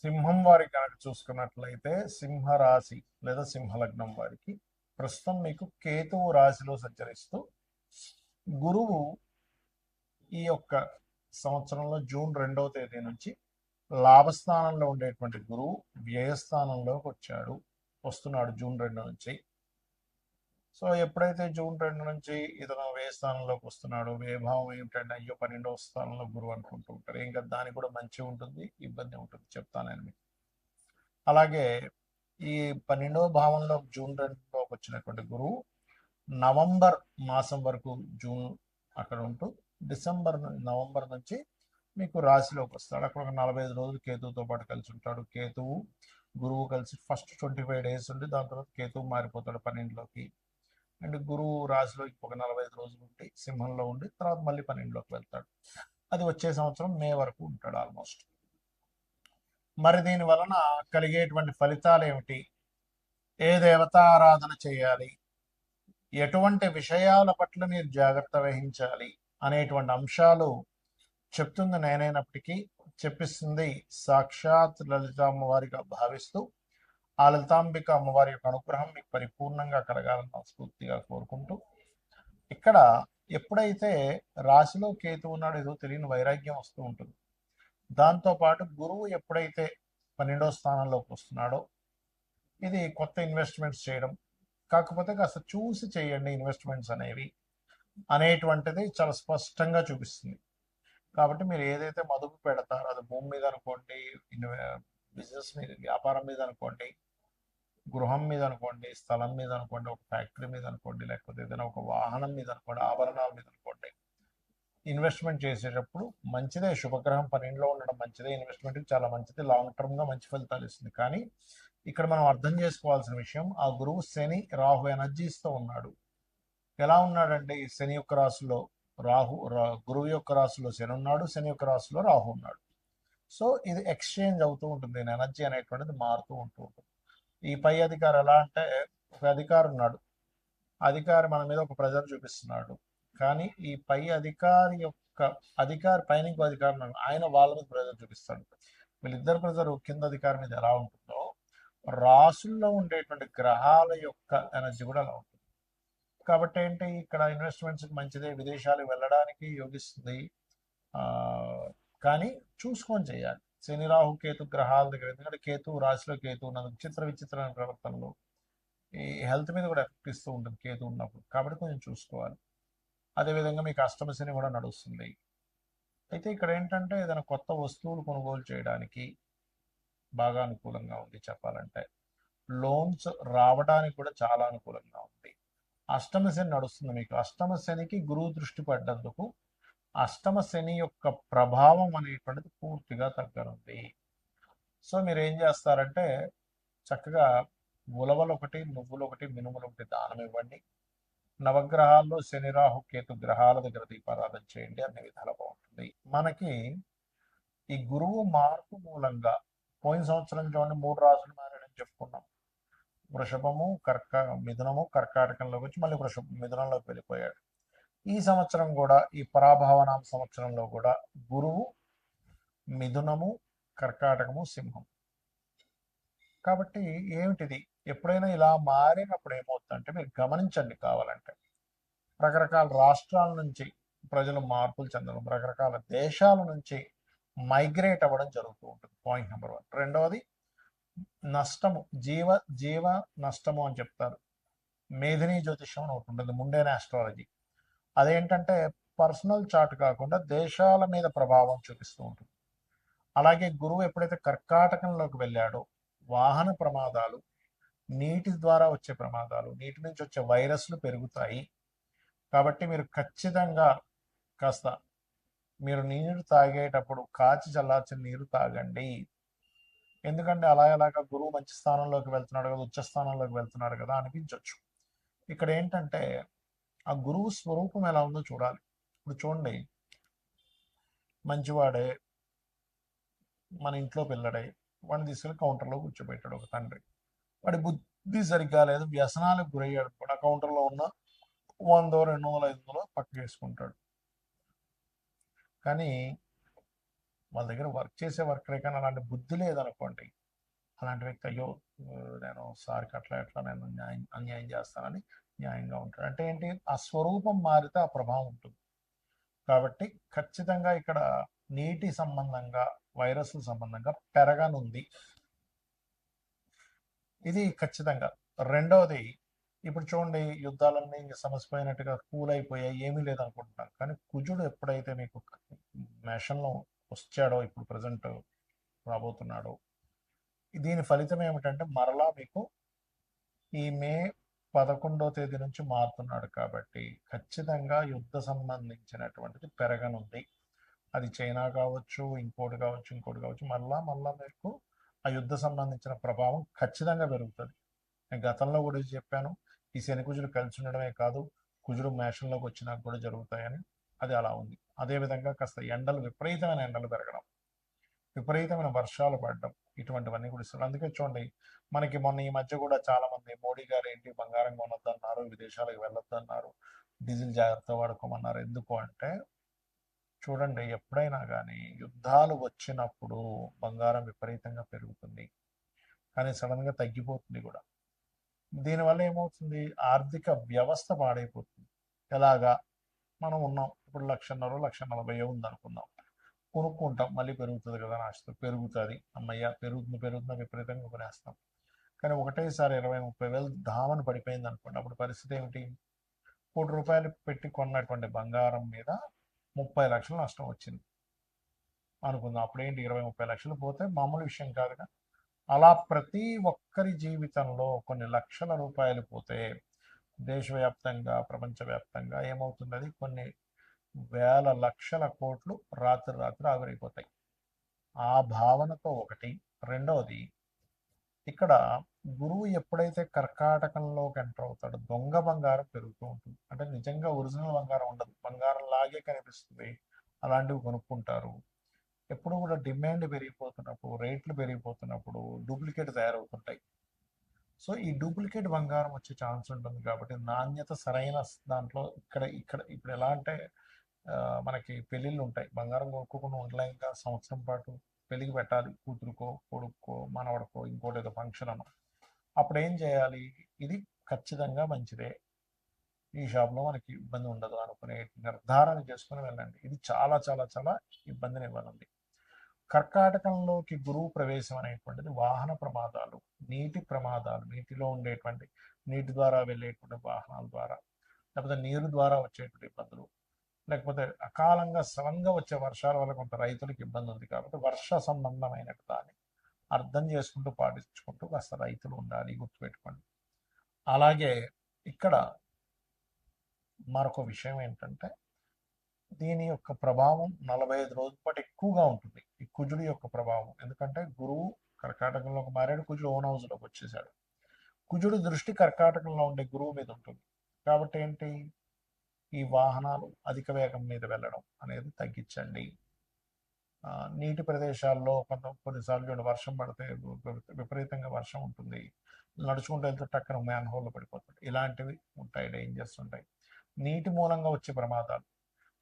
సింహం వారికి కనుక చూసుకున్నట్లయితే సింహరాశి లేదా సింహలగ్నం వారికి ప్రస్తుతం మీకు కేతువు రాశిలో సంచరిస్తూ గురువు ఈ యొక్క సంవత్సరంలో జూన్ 2వ తేదీ నుంచి లాభస్థానంలో ఉండేటువంటి గురువు వ్యయస్థానంలోకి వస్తున్నాడు జూన్ 2 నుంచి. సో ఎప్పుడైతే జూన్ 2 నుంచి ఇతను వ్యయస్థానంలోకి వస్తున్నాడు, వ్యయభావం ఏమిటంటే అయ్యో 12వ స్థానంలో గురువు అనుకుంటూ ఉంటారు. ఇంకా దానికి కూడా మంచి ఉంటుంది, ఇబ్బంది ఉంటుంది, చెప్తాను నేను మీకు. అలాగే ఈ 12వ భావంలో జూన్ 2లోకి వచ్చినటువంటి గురువు నవంబర్ మాసం వరకు జూన్ అక్కడ ఉంటూ నవంబర్ నుంచి మీకు రాశిలోకి వస్తాడు. అక్కడ ఒక 45 రోజులు కేతువుతో పాటు కలిసి ఉంటాడు. కేతువు గురువు కలిసి ఫస్ట్ 25 డేస్ ఉండి దాని తర్వాత కేతువు మారిపోతాడు 12లోకి. అండ్ గురువు రాశిలో ఒక 45 రోజులు ఉండి సింహంలో ఉండి తర్వాత మళ్ళీ 12లోకి వెళ్తాడు. అది వచ్చే సంవత్సరం మే వరకు ఉంటాడు ఆల్మోస్ట్. మరి దీని వలన కలిగేటువంటి ఫలితాలు ఏమిటి, ఏ దేవతారాధన చేయాలి, ఎటువంటి విషయాల పట్ల మీరు జాగ్రత్త వహించాలి అనేటువంటి అంశాలు చెప్తుంది నేనైనప్పటికీ చెప్పిస్తుంది సాక్షాత్ లలిత అమ్మవారిగా భావిస్తూ ఆ లలితాంబిక అమ్మవారి యొక్క అనుగ్రహం మీకు పరిపూర్ణంగా కలగాలని మనస్ఫూర్తిగా కోరుకుంటూ, ఇక్కడ ఎప్పుడైతే రాశిలో కేతు ఉన్నాడో ఏదో తెలియని వైరాగ్యం వస్తూ ఉంటుంది. దాంతోపాటు గురువు ఎప్పుడైతే 12వ స్థానంలోకి వస్తున్నాడో ఇది కొత్త ఇన్వెస్ట్మెంట్స్ చేయడం, కాకపోతే కాస్త చూసి చేయండి ఇన్వెస్ట్మెంట్స్ అనేటువంటిది చాలా స్పష్టంగా చూపిస్తుంది. కాబట్టి మీరు ఏదైతే మదుపు పెడతారో అది భూమి మీద అనుకోండి, బిజినెస్ మీద, వ్యాపారం మీద అనుకోండి, గృహం మీద అనుకోండి, స్థలం మీద అనుకోండి, ఒక ఫ్యాక్టరీ మీద అనుకోండి, లేకపోతే ఏదైనా ఒక వాహనం మీద అనుకోండి, ఆభరణాల మీద అనుకోండి, ఇన్వెస్ట్మెంట్ చేసేటప్పుడు మంచిదే. శుభగ్రహం 12లో ఉండడం మంచిదే, ఇన్వెస్ట్మెంట్కి చాలా మంచిది, లాంగ్ టర్మ్గా మంచి ఫలితాలు ఇస్తుంది. కానీ ఇక్కడ మనం అర్థం చేసుకోవాల్సిన విషయం, ఆ గురువు శని రాహు ఎనర్జీస్తో ఉన్నాడు. ఎలా ఉన్నాడంటే ఈ శని యొక్క రాశిలో గురువు యొక్క రాశిలో శని ఉన్నాడు, శని యొక్క రాశిలో రాహు ఉన్నాడు. సో ఇది ఎక్స్చేంజ్ అవుతూ ఉంటుంది, ఎనర్జీ అనేటువంటిది మారుతూ ఉంటుంది. ఈ పై అధికారి ఎలా అంటే, ఒక అధికారి ఉన్నాడు, అధికారి మన మీద ఒక ప్రెజర్ చూపిస్తున్నాడు, కానీ ఈ పై అధికారి పైన ఇంకో అధికారి ఉన్నాడు, ఆయన వాళ్ళ మీద ప్రెజర్ చూపిస్తాడు. వీళ్ళిద్దరు ప్రెజర్ కింద అధికారి మీద ఎలా ఉంటుందో రాసుల్లో ఉండేటువంటి గ్రహాల యొక్క ఎనర్జీ కూడా అలా ఉంటుంది. కాబట్టి ఏంటి, ఇక్కడ ఇన్వెస్ట్మెంట్స్ మంచిదే, విదేశాలకు వెళ్ళడానికి యోగిస్తుంది, కానీ చూసుకొని చేయాలి. శని రాహు కేతు గ్రహాల దగ్గర, ఎందుకంటే కేతు రాశిలో కేతు ఉన్నది విచిత్రమైన ప్రవర్తనలు ఈ హెల్త్ మీద కూడా ఎఫెక్ట్ ఇస్తూ ఉంటుంది కేతు ఉన్నప్పుడు, కాబట్టి కొంచెం చూసుకోవాలి. అదేవిధంగా మీకు అష్టమ శని కూడా నడుస్తుంది. అయితే ఇక్కడ ఏంటంటే ఏదైనా కొత్త వస్తువులు కొనుగోలు చేయడానికి బాగా అనుకూలంగా ఉంది చెప్పాలంటే. లోన్స్ రావడానికి కూడా చాలా అనుకూలంగా ఉంది. అష్టమ శని నడుస్తుంది మీకు. అష్టమ శనికి గురువు దృష్టి పడ్డందుకు అష్టమ శని యొక్క ప్రభావం అనేటువంటిది పూర్తిగా తగ్గనుంది. సో మీరు ఏం చేస్తారంటే చక్కగా ఉలవలు ఒకటి, నువ్వులు ఒకటి, మినుములు ఒకటి దానం ఇవ్వండి. నవగ్రహాల్లో శని రాహు కేతు గ్రహాల దగ్గర దీపారాధన చేయండి, అన్ని విధాలు బాగుంటుంది. మనకి ఈ గురువు మార్పు మూలంగా పోయిన సంవత్సరం చూడండి 3 రాసులు మారాడని చెప్పుకున్నాం. వృషభము, మిథునము, కర్కాటకంలోకి వచ్చి మళ్ళీ మిథునంలోకి వెళ్ళిపోయాడు. ఈ సంవత్సరం కూడా ఈ పరాభావనామ సంవత్సరంలో కూడా గురువు మిథునము, కర్కాటకము, సింహం. కాబట్టి ఏమిటిది, ఎప్పుడైనా ఇలా మారినప్పుడు ఏమవుతుందంటే మీరు గమనించండి కావాలంటే, రకరకాల రాష్ట్రాల నుంచి ప్రజలు మార్పులు చెందడం, రకరకాల దేశాల నుంచి మైగ్రేట్ అవ్వడం జరుగుతూ ఉంటుంది. Point number 1. రెండవది నష్టము, జీవ నష్టము అని చెప్తారు. మేధిని జ్యోతిషం అని ఒకటి ఉంటుంది, ముండేన ఆస్ట్రాలజీ. అదేంటంటే పర్సనల్ చార్ట్ కాకుండా దేశాల మీద ప్రభావం చూపిస్తూ ఉంటుంది. అలాగే గురువు ఎప్పుడైతే కర్కాటకంలోకి వెళ్ళాడో వాహన ప్రమాదాలు, నీటి ద్వారా వచ్చే ప్రమాదాలు, నీటి నుంచి వచ్చే వైరస్లు పెరుగుతాయి. కాబట్టి మీరు ఖచ్చితంగా కాస్త మీరు నీరు తాగేటప్పుడు కాచి చల్లార్చిన నీరు తాగండి. ఎందుకంటే అలాగా గురువు మంచి స్థానంలోకి వెళ్తున్నాడు కదా, ఉచ్చ స్థానంలోకి వెళ్తున్నాడు కదా అనిపించవచ్చు. ఇక్కడ ఏంటంటే ఆ గురువు స్వరూపం ఎలా ఉందో చూడాలి. ఇప్పుడు చూడండి, మంచివాడే, మన ఇంట్లో పిల్లడే, వాడిని తీసుకెళ్ళి కౌంటర్లో కూర్చోబెట్టాడు ఒక తండ్రి. వాడి బుద్ధి సరిగ్గా లేదు, వ్యసనాలకు గురయ్యాడు కూడా. కౌంటర్లో ఉన్న 100, 200, 500 పక్కకు వేసుకుంటాడు. కానీ వాళ్ళ దగ్గర వర్క్ చేసే వర్కరే కానీ అలాంటి బుద్ధి లేదనుకోండి, అలాంటి వ్యక్తి అయ్యో నేను సార్కి అట్లా ఎట్లా నేను అన్యాయం చేస్తానని న్యాయంగా ఉంటాడు. అంటే ఏంటి, ఆ స్వరూపం మారితే ఆ ప్రభావం ఉంటుంది. కాబట్టి ఖచ్చితంగా ఇక్కడ నీటి సంబంధంగా, వైరస్ల సంబంధంగా పెరగనుంది. ఇది ఖచ్చితంగా. రెండవది, ఇప్పుడు చూడండి యుద్ధాలన్నీ సమసిపోయినట్టుగా కూల్ అయిపోయాయి, ఏమీ లేదనుకుంటున్నాను. కానీ కుజుడు ఎప్పుడైతే మీకు మేషంలో వచ్చాడో, ఇప్పుడు ప్రజెంట్ రాబోతున్నాడో, దీని ఫలితం ఏమిటంటే మరలా మీకు ఈ మే 11వ తేదీ నుంచి మారుతున్నాడు. కాబట్టి ఖచ్చితంగా యుద్ధ సంబంధించినటువంటిది పెరగనుంది. అది చైనా కావచ్చు, ఇంకోటి కావచ్చు, ఇంకోటి కావచ్చు, మళ్ళా మళ్ళా మీకు ఆ యుద్ధ సంబంధించిన ప్రభావం ఖచ్చితంగా పెరుగుతుంది. నేను గతంలో కూడా చెప్పాను, ఈ శని కుజుడు కలిసి ఉండడమే కాదు, కుజుడు మేషంలోకి వచ్చినాక కూడా జరుగుతాయని. అది అలా ఉంది. అదేవిధంగా కాస్త ఎండలు, విపరీతమైన ఎండలు పెరగడం, విపరీతమైన వర్షాలు పడడం, ఇటువంటివన్నీ కూడా ఇస్తారు. అందుకే చూడండి, మనకి మొన్న ఈ మధ్య కూడా చాలా మంది మోడీ గారు ఏంటి బంగారం కొనొద్దన్నారు, విదేశాలకు వెళ్ళొద్దన్నారు, డీజిల్ జాగ్రత్త వాడుకోమన్నారు. ఎందుకు అంటే చూడండి, ఎప్పుడైనా కానీ యుద్ధాలు వచ్చినప్పుడు బంగారం విపరీతంగా పెరుగుతుంది, కానీ సడన్గా తగ్గిపోతుంది కూడా. దీనివల్ల ఏమవుతుంది, ఆర్థిక వ్యవస్థ పాడైపోతుంది. ఎలాగా, మనం ఉన్నాం ఇప్పుడు 1,50,000 1,40,000 ఉందనుకుందాం, కొనుక్కుంటాం, మళ్ళీ పెరుగుతుంది కదా అని ఆశతో పెరుగుతుంది, అమ్మయ్య పెరుగుతుంది పెరుగుతుంది విపరీతంగా కొనేస్తాం. కానీ ఒకటేసారి 20,000-30,000 ధామను పడిపోయింది అనుకోండి, అప్పుడు పరిస్థితి ఏమిటి, ₹1,00,000 పెట్టి కొన్నటువంటి బంగారం మీద 30 లక్షలు నష్టం వచ్చింది అనుకుందాం. అప్పుడేంటి, 20-30 లక్షలు పోతే మామూలు విషయం కాదుగా. అలా ప్రతి ఒక్కరి జీవితంలో కొన్ని లక్షల రూపాయలు పోతే దేశవ్యాప్తంగా, ప్రపంచవ్యాప్తంగా ఏమవుతుంది, అది కొన్ని వేల లక్షల కోట్లు రాత్రి రాత్రి ఆవిరైపోతాయి. ఆ భావనతో ఒకటి. రెండవది, ఇక్కడ గురువు ఎప్పుడైతే కర్కాటకంలోకి ఎంటర్ అవుతాడో దొంగ బంగారం పెరుగుతూ ఉంటుంది. అంటే నిజంగా ఒరిజినల్ బంగారం ఉండదు, బంగారం లాగే కనిపిస్తుంది, అలాంటివి కొనుక్కుంటారు. ఎప్పుడు కూడా డిమాండ్ పెరిగిపోతున్నప్పుడు, రేట్లు పెరిగిపోతున్నప్పుడు డూప్లికేట్ తయారవుతుంటాయి. సో ఈ డూప్లికేట్ బంగారం వచ్చే ఛాన్స్ ఉంటుంది. కాబట్టి నాణ్యత సరైన దాంట్లో ఇక్కడ ఇక్కడ ఇప్పుడు ఎలా అంటే మనకి పెళ్ళిళ్ళు ఉంటాయి, బంగారం కొనుక్కోకుండా ఉండలేం, ఇంకా సంవత్సరం పాటు పెళ్ళికి పెట్టాలి, కూతురుకో కొడుక్కో మనవడికో ఇంకోటి ఏదో ఫంక్షన్ అన్న, అప్పుడు ఏం చేయాలి, ఇది ఖచ్చితంగా మంచిదే, ఈ షాప్లో మనకి ఇబ్బంది ఉండదు అనుకునే నిర్ధారణ చేసుకుని వెళ్ళండి. ఇది చాలా చాలా చాలా ఇబ్బందిని ఇవ్వాలండి. కర్కాటకంలోకి గురువు ప్రవేశం అనేటువంటిది వాహన ప్రమాదాలు, నీటి ప్రమాదాలు, నీటిలో ఉండేటువంటి నీటి ద్వారా వెళ్ళేటువంటి వాహనాల ద్వారా, లేకపోతే నీరు ద్వారా వచ్చేటువంటి ఇబ్బందులు, లేకపోతే అకాలంగా సడన్గా వచ్చే వర్షాల వల్ల కొంత రైతులకు ఇబ్బంది ఉంది. కాబట్టి వర్ష సంబంధమైన దాన్ని అర్థం చేసుకుంటూ పాటించుకుంటూ కాస్త రైతులు ఉండాలి, గుర్తుపెట్టుకోండి. అలాగే ఇక్కడ మరొక విషయం ఏంటంటే, దీని యొక్క ప్రభావం 45 రోజుల పాటు ఎక్కువగా ఉంటుంది, ఈ కుజుడి యొక్క ప్రభావం. ఎందుకంటే గురువు కర్కాటకంలోకి మారాడు, కుజుడు ఓన్ హౌస్లోకి వచ్చేసాడు. కుజుడు దృష్టి కర్కాటకంలో ఉండే గురువు మీద ఉంటుంది. కాబట్టి ఏంటి, ఈ వాహనాలు అధిక వేగం మీద వెళ్ళడం అనేది తగ్గించండి. నీటి ప్రదేశాల్లో కొన్నిసార్లు చూడండి, వర్షం పడితే విపరీతంగా వర్షం ఉంటుంది, నడుచుకుంటూ వెళ్తే టక్కన మ్యాన్ హోల్లో పడిపోతుంది, ఇలాంటివి ఉంటాయి, డేంజర్స్ ఉంటాయి. నీటి మూలంగా వచ్చే ప్రమాదాలు,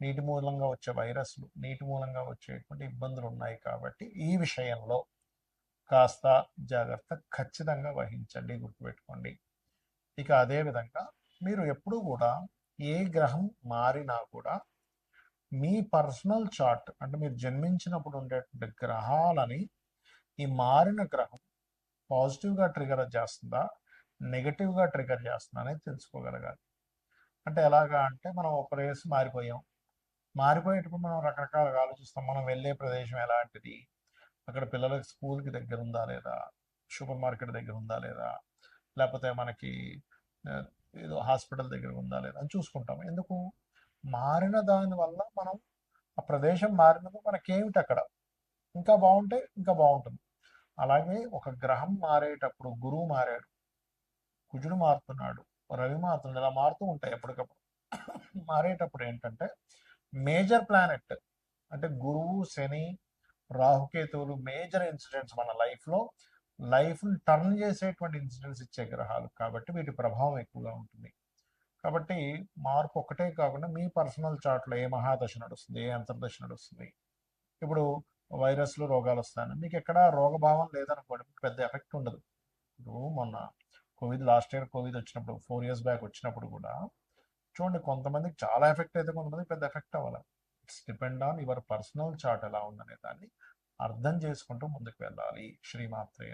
నీటి మూలంగా వచ్చే వైరస్లు, నీటి మూలంగా వచ్చేటువంటి ఇబ్బందులు ఉన్నాయి. కాబట్టి ఈ విషయంలో కాస్త జాగ్రత్త ఖచ్చితంగా వహించండి, గుర్తుపెట్టుకోండి. ఇక అదేవిధంగా మీరు ఎప్పుడూ కూడా ఏ గ్రహం మారినా కూడా మీ పర్సనల్ చార్ట్, అంటే మీరు జన్మించినప్పుడు ఉండేటువంటి గ్రహాలని ఈ మారిన గ్రహం పాజిటివ్గా ట్రిగర్ చేస్తుందా, నెగటివ్గా ట్రిగర్ చేస్తుందా అనేది తెలుసుకోగలగాలి. అంటే ఎలాగా అంటే, మనం ఒక ప్లేస్ మారిపోయాం, మారిపోయేటప్పుడు మనం రకరకాలుగా ఆలోచిస్తాం. మనం వెళ్ళే ప్రదేశం ఎలాంటిది, అక్కడ పిల్లలకి స్కూల్కి దగ్గర ఉందా లేదా, సూపర్ మార్కెట్ దగ్గర ఉందా లేదా, లేకపోతే మనకి ఏదో హాస్పిటల్ దగ్గర ఉందా లేదా అని చూసుకుంటాం. ఎందుకు, మారిన దాని వల్ల మనం ఆ ప్రదేశం మారినప్పుడు మనకేమిటి అక్కడ ఇంకా బాగుంటే ఇంకా బాగుంటుంది. అలాగే ఒక గ్రహం మారేటప్పుడు, గురువు మారాడు, కుజుడు మారుతున్నాడు, రవి మారుతున్నాడు, ఇలా మారుతూ ఉంటాయి ఎప్పటికప్పుడు. మారేటప్పుడు ఏంటంటే మేజర్ ప్లానెట్ అంటే గురువు, శని, రాహుకేతువులు మేజర్ ఇన్సిడెంట్స్ మన లైఫ్ని టర్న్ చేసేటువంటి ఇన్సిడెంట్స్ ఇచ్చే గ్రహాలు. కాబట్టి వీటి ప్రభావం ఎక్కువగా ఉంటుంది. కాబట్టి మార్పు ఒకటే కాకుండా మీ పర్సనల్ చార్ట్లో ఏ మహాదశ నడుస్తుంది, ఏ అంతర్దశ నడుస్తుంది. ఇప్పుడు వైరస్లు రోగాలు వస్తాయని. మీకు ఎక్కడ రోగభావం లేదనుకోండి, మీకు పెద్ద ఎఫెక్ట్ ఉండదు. ఇప్పుడు మొన్న లాస్ట్ ఇయర్ కోవిడ్ వచ్చినప్పుడు 4 years బ్యాక్ వచ్చినప్పుడు కూడా చూడండి, కొంతమందికి చాలా ఎఫెక్ట్ అయితే కొంతమందికి పెద్ద ఎఫెక్ట్ అవ్వాలి. It's depend on your personal chart ఎలా ఉందనే దాన్ని అర్థం చేసుకుంటూ ముందుకు వెళ్ళాలి. శ్రీమాత్రే